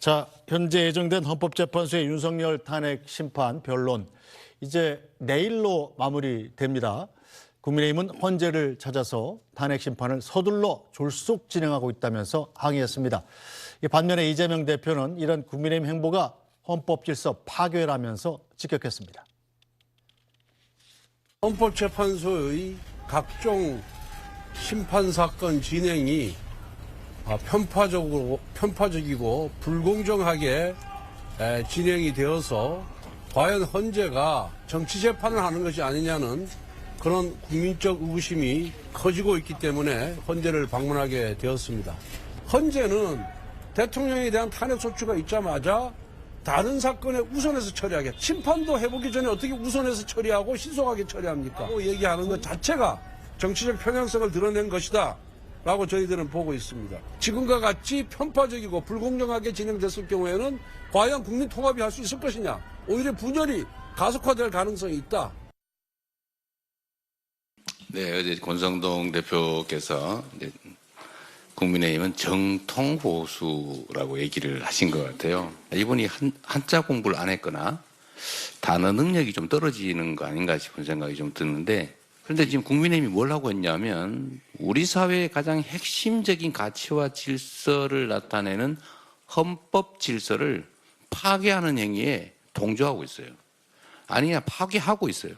자, 현재 예정된 헌법재판소의 윤석열 탄핵 심판 변론 이제 내일로 마무리됩니다. 국민의힘은 헌재를 찾아서 탄핵 심판을 서둘러 졸속 진행하고 있다면서 항의했습니다. 반면에 이재명 대표는 이런 국민의힘 행보가 헌법 질서 파괴라면서 직격했습니다. 헌법재판소의 각종 심판 사건 진행이 편파적이고 불공정하게 진행이 되어서 과연 헌재가 정치 재판을 하는 것이 아니냐는 그런 국민적 의구심이 커지고 있기 때문에 헌재를 방문하게 되었습니다. 헌재는 대통령에 대한 탄핵 소추가 있자마자 다른 사건에 우선해서 처리하게, 심판도 해보기 전에 어떻게 우선해서 처리하고 신속하게 처리합니까? 얘기하는 것 자체가 정치적 편향성을 드러낸 것이다 라고 저희들은 보고 있습니다. 지금과 같이 편파적이고 불공정하게 진행됐을 경우에는 과연 국민 통합이 할 수 있을 것이냐, 오히려 분열이 가속화될 가능성이 있다. 네, 어제 권성동 대표께서 국민의힘은 정통 보수라고 얘기를 하신 것 같아요. 이분이 한자 공부를 안 했거나 단어 능력이 좀 떨어지는 거 아닌가 싶은 생각이 좀 드는데, 그런데 지금 국민의힘이 뭘 하고 있냐면 우리 사회의 가장 핵심적인 가치와 질서를 나타내는 헌법 질서를 파괴하는 행위에 동조하고 있어요. 아니야, 파괴하고 있어요.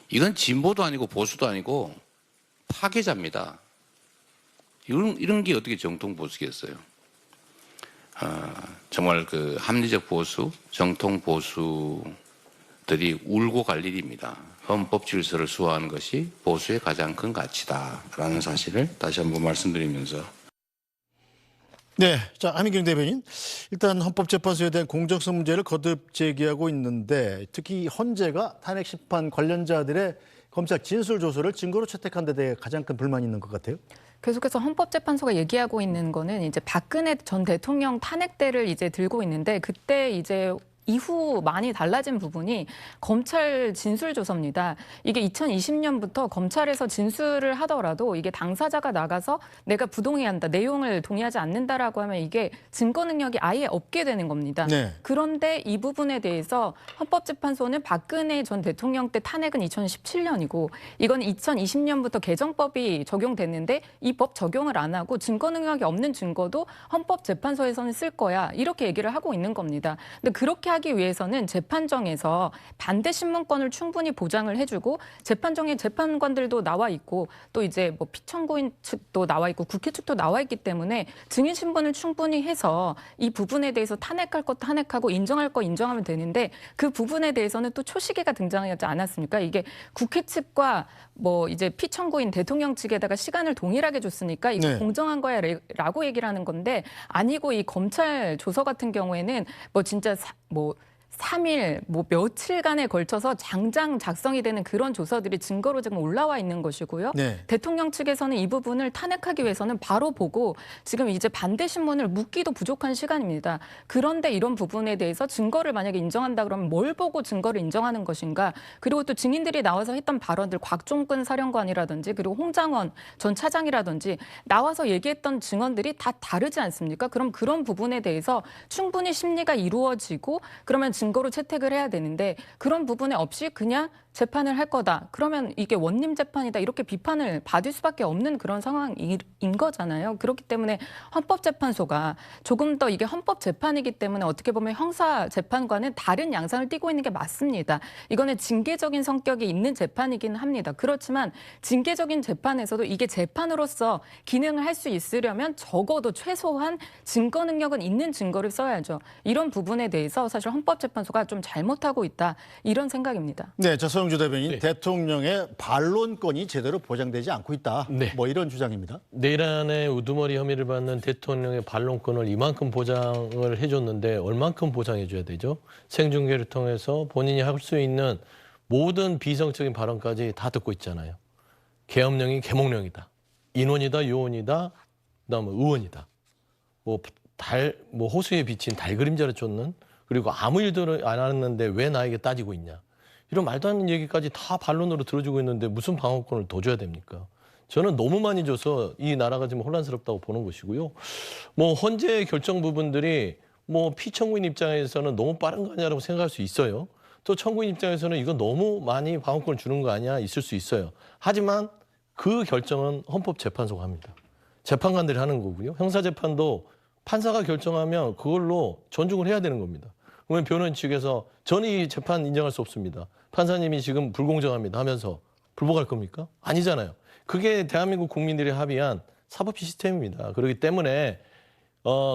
이건 진보도 아니고 보수도 아니고 파괴자입니다. 이런 게 어떻게 정통 보수겠어요? 정말 그 합리적 보수, 정통 보수들이 울고 갈 일입니다. 헌법 질서를 수호하는 것이 보수의 가장 큰 가치다라는 사실을 다시 한번 말씀드리면서. 네, 자, 한민경 대변인, 일단 헌법재판소에 대한 공정성 문제를 거듭 제기하고 있는데 특히 헌재가 탄핵 심판 관련자들의 검찰 진술 조서를 증거로 채택한 데 대해 가장 큰 불만이 있는 것 같아요. 계속해서 헌법재판소가 얘기하고 있는 거는 이제 박근혜 전 대통령 탄핵대를 이제 들고 있는데, 그때 이제 이후 많이 달라진 부분이 검찰 진술 조서입니다. 이게 2020년부터 검찰에서 진술을 하더라도 이게 당사자가 나가서 내가 부동의한다, 내용을 동의하지 않는다라고 하면 이게 증거 능력이 아예 없게 되는 겁니다. 네. 그런데 이 부분에 대해서 헌법재판소는 박근혜 전 대통령 때 탄핵은 2017년이고 이건 2020년부터 개정법이 적용됐는데 이 법 적용을 안 하고 증거 능력이 없는 증거도 헌법재판소에서는 쓸 거야, 이렇게 얘기를 하고 있는 겁니다. 근데 그렇게 하기 위해서는 재판정에서 반대 신문권을 충분히 보장을 해주고, 재판정에 재판관들도 나와 있고 또 이제 뭐 피청구인 측도 나와 있고 국회 측도 나와 있기 때문에 증인 신분을 충분히 해서 이 부분에 대해서 탄핵할 것 탄핵하고 인정할 거 인정하면 되는데, 그 부분에 대해서는 또 초시계가 등장하지 않았습니까? 이게 국회 측과 뭐 이제 피청구인 대통령 측에다가 시간을 동일하게 줬으니까 이거 네. 공정한 거야라고 얘기를 하는 건데, 아니고 이 검찰 조서 같은 경우에는 뭐 진짜 뭐 3일, 뭐 며칠간에 걸쳐서 장장 작성이 되는 그런 조서들이 증거로 지금 올라와 있는 것이고요. 네. 대통령 측에서는 이 부분을 탄핵하기 위해서는 바로 보고 지금 이제 반대 신문을 묻기도 부족한 시간입니다. 그런데 이런 부분에 대해서 증거를 만약에 인정한다 그러면 뭘 보고 증거를 인정하는 것인가? 그리고 또 증인들이 나와서 했던 발언들, 곽종근 사령관이라든지 그리고 홍장원 전 차장이라든지 나와서 얘기했던 증언들이 다 다르지 않습니까? 그럼 그런 부분에 대해서 충분히 심리가 이루어지고 그러면 증거로 채택을 해야 되는데, 그런 부분에 없이 그냥 재판을 할 거다, 그러면 이게 원님 재판이다, 이렇게 비판을 받을 수밖에 없는 그런 상황인 거잖아요. 그렇기 때문에 헌법재판소가 조금 더, 이게 헌법재판이기 때문에 어떻게 보면 형사재판과는 다른 양상을 띠고 있는 게 맞습니다. 이거는 징계적인 성격이 있는 재판이긴 합니다. 그렇지만 징계적인 재판에서도 이게 재판으로서 기능을 할 수 있으려면 적어도 최소한 증거 능력은 있는 증거를 써야죠. 이런 부분에 대해서 사실 헌법재판소가 좀 잘못하고 있다, 이런 생각입니다. 네, 자, 서영주 대변인, 네. 대통령의 반론권이 제대로 보장되지 않고 있다. 네. 뭐 이런 주장입니다. 내일 안에 우두머리 혐의를 받는 대통령의 반론권을 이만큼 보장을 해줬는데 얼만큼 보장해줘야 되죠? 생중계를 통해서 본인이 할 수 있는 모든 비성적인 발언까지 다 듣고 있잖아요. 계엄령이 계몽령이다, 인원이다, 요원이다, 그다음에 의원이다. 뭐 호수에 비친 달 그림자를 쫓는, 그리고 아무 일도 안 하는데 왜 나에게 따지고 있냐, 이런 말도 안 되는 얘기까지 다 반론으로 들어주고 있는데 무슨 방어권을 더 줘야 됩니까? 저는 너무 많이 줘서 이 나라가 지금 혼란스럽다고 보는 것이고요. 뭐 헌재 결정 부분들이 뭐 피청구인 입장에서는 너무 빠른 거 아니냐라고 생각할 수 있어요. 또 청구인 입장에서는 이거 너무 많이 방어권을 주는 거 아니야 있을 수 있어요. 하지만 그 결정은 헌법재판소가 합니다. 재판관들이 하는 거고요. 형사재판도 판사가 결정하면 그걸로 존중을 해야 되는 겁니다. 그러면 변호인 측에서 저는 이 재판 인정할 수 없습니다. 판사님이 지금 불공정합니다 하면서 불복할 겁니까? 아니잖아요. 그게 대한민국 국민들이 합의한 사법 시스템입니다. 그렇기 때문에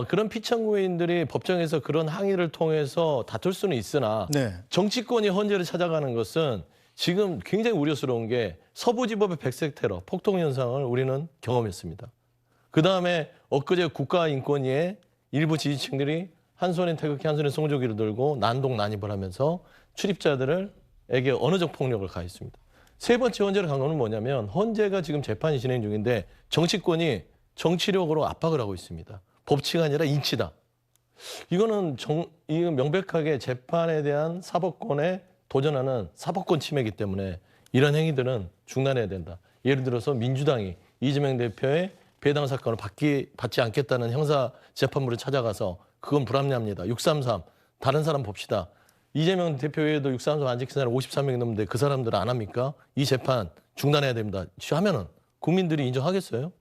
그런 피청구인들이 법정에서 그런 항의를 통해서 다툴 수는 있으나 네. 정치권이 헌재를 찾아가는 것은 지금 굉장히 우려스러운 게 서부지법의 백색 테러, 폭동 현상을 우리는 경험했습니다. 그다음에 엊그제 국가인권위의 일부 지지층들이 한 손엔 태극기 한 손에 송조기를 들고 난동 난입을 하면서 출입자들에게 언어적 폭력을 가했습니다. 세 번째 헌재를 간 거는 뭐냐면 헌재가 지금 재판이 진행 중인데 정치권이 정치력으로 압박을 하고 있습니다. 법치가 아니라 인치다. 이거는 이거 명백하게 재판에 대한 사법권에 도전하는 사법권 침해이기 때문에 이런 행위들은 중단해야 된다. 예를 들어서 민주당이 이재명 대표의 배당 사건을 받지 않겠다는 형사 재판부를 찾아가서 그건 불합리합니다. 633 다른 사람 봅시다. 이재명 대표 외에도 633 안 지킨 사람 53명이 넘는데 그 사람들은 안 합니까? 이 재판 중단해야 됩니다. 하면은 국민들이 인정하겠어요?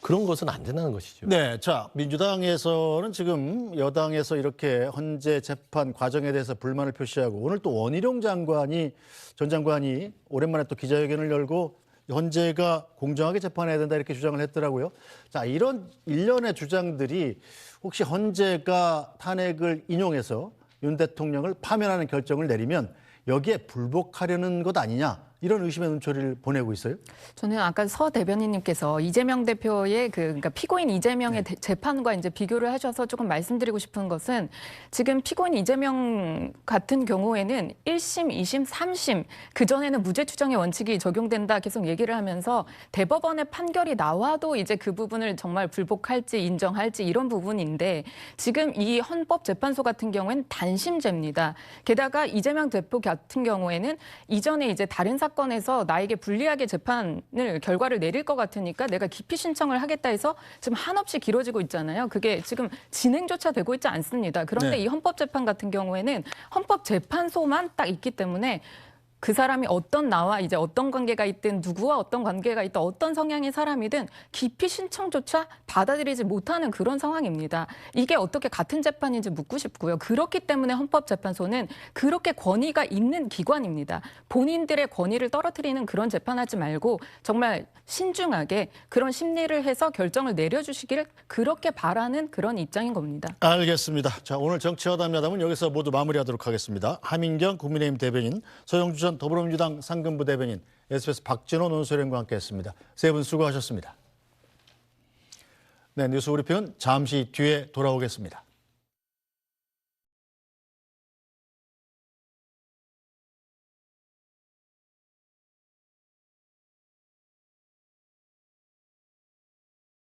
그런 것은 안 된다는 것이죠. 네, 자 민주당에서는 지금 여당에서 이렇게 헌재 재판 과정에 대해서 불만을 표시하고 오늘 또 원희룡 전 장관이 오랜만에 또 기자회견을 열고 헌재가 공정하게 재판해야 된다 이렇게 주장을 했더라고요. 자 이런 일련의 주장들이 혹시 헌재가 탄핵을 인용해서 윤 대통령을 파면하는 결정을 내리면 여기에 불복하려는 것 아니냐 이런 의심의 눈초리를 보내고 있어요? 저는 아까 서 대변인님께서 이재명 대표의 그러니까 피고인 이재명의 재판과 이제 비교를 하셔서 조금 말씀드리고 싶은 것은 지금 피고인 이재명 같은 경우에는 1심, 2심, 3심 그전에는 무죄 추정의 원칙이 적용된다 계속 얘기를 하면서 대법원의 판결이 나와도 이제 그 부분을 정말 불복할지 인정할지 이런 부분인데 지금 이 헌법재판소 같은 경우에는 단심제입니다. 게다가 이재명 대표 같은 경우에는 이전에 이제 다른 사건에서 나에게 불리하게 재판을 결과를 내릴 것 같으니까 내가 기피 신청을 하겠다 해서 지금 한없이 길어지고 있잖아요. 그게 지금 진행조차 되고 있지 않습니다. 그런데 네. 이 헌법재판 같은 경우에는 헌법재판소만 딱 있기 때문에 그 사람이 나와 이제 어떤 관계가 있든 누구와 어떤 관계가 있든 어떤 성향의 사람이든 기피 신청조차 받아들이지 못하는 그런 상황입니다. 이게 어떻게 같은 재판인지 묻고 싶고요. 그렇기 때문에 헌법재판소는 그렇게 권위가 있는 기관입니다. 본인들의 권위를 떨어뜨리는 그런 재판하지 말고 정말 신중하게 그런 심리를 해서 결정을 내려주시기를 그렇게 바라는 그런 입장인 겁니다. 알겠습니다. 자 오늘 정치화담야담은 여기서 모두 마무리하도록 하겠습니다. 하민경 국민의힘 대변인, 서영주 전 더불어민주당 상근부 대변인, SBS 박진호 논설위원과 함께했습니다. 세 분 수고하셨습니다. 네, 뉴스 브리핑은 잠시 뒤에 돌아오겠습니다.